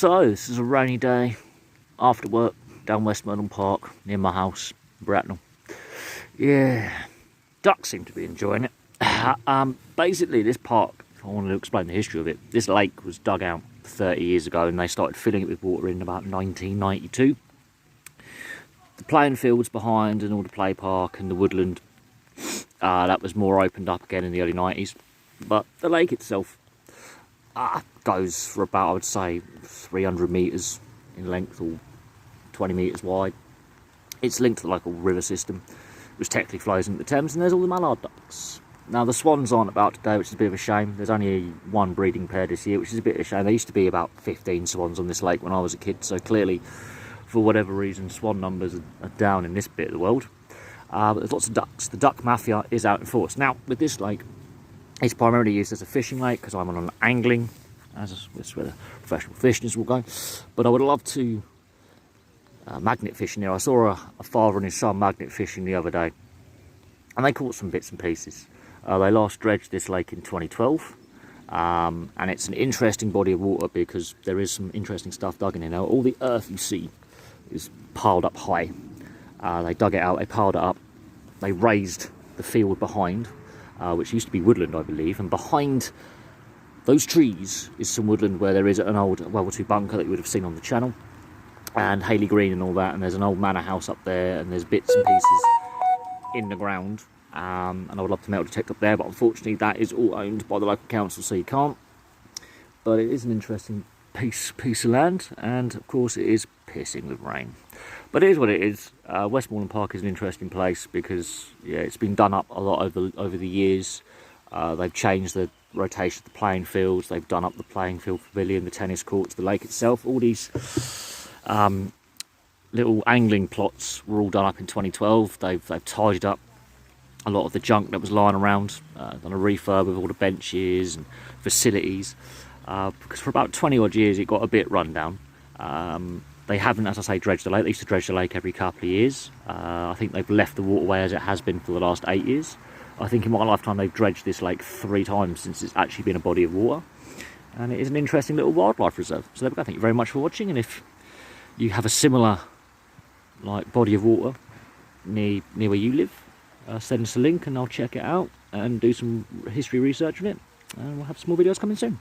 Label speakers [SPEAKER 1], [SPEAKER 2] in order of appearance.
[SPEAKER 1] So, this is a rainy day, after work, down Westmoreland Park, near my house, Bracknell. Yeah, ducks seem to be enjoying it. Basically, this park, if I wanted to explain the history of it, this lake was dug out 30 years ago and they started filling it with water in about 1992. The playing fields behind and all the play park and the woodland, that was more opened up again in the early 90s. But the lake itself goes for about, I would say, 300 metres in length or 20 metres wide. It's linked to the local river system, which technically flows into the Thames, and there's all the mallard ducks. Now, the swans aren't about today, which is a bit of a shame. There's only one breeding pair this year, which is a bit of a shame. There used to be about 15 swans on this lake when I was a kid, so clearly, for whatever reason, swan numbers are down in this bit of the world. But there's lots of ducks. The duck mafia is out in force. Now, with this lake, it's primarily used as a fishing lake, because I'm on an angling, that's where the professional fishers will go. But I would love to magnet fishing here. I saw a father and his son magnet fishing the other day, and they caught some bits and pieces. They last dredged this lake in 2012, and it's an interesting body of water because there is some interesting stuff dug in here. Now, all the earth you see is piled up high. They dug it out, they piled it up, they raised the field behind, which used to be woodland, I believe, and behind those trees is some woodland where there is an old World War II bunker that you would have seen on the channel, and Haley Green and all that, and there's an old manor house up there, and there's bits and pieces in the ground, and I would love to metal detect up there, but unfortunately that is all owned by the local council, so you can't. But it is an interesting piece of land, and of course it is pissing with rain. But it is what it is. Westmoreland Park is an interesting place because, yeah, it's been done up a lot over the years. They've changed the rotation of the playing fields, they've done up the playing field pavilion, the tennis courts, the lake itself. All these little angling plots were all done up in 2012. They've tidied up a lot of the junk that was lying around, done a refurb of all the benches and facilities, because for about 20 odd years it got a bit run down. They haven't, as I say, dredged the lake. They used to dredge the lake every couple of years. I think they've left the waterway as it has been for the last 8 years. I think in my lifetime they've dredged this lake 3 times since it's actually been a body of water. And it is an interesting little wildlife reserve. So there we go. Thank you very much for watching. And if you have a similar body of water near where you live, send us a link and I'll check it out and do some history research on it. And we'll have some more videos coming soon.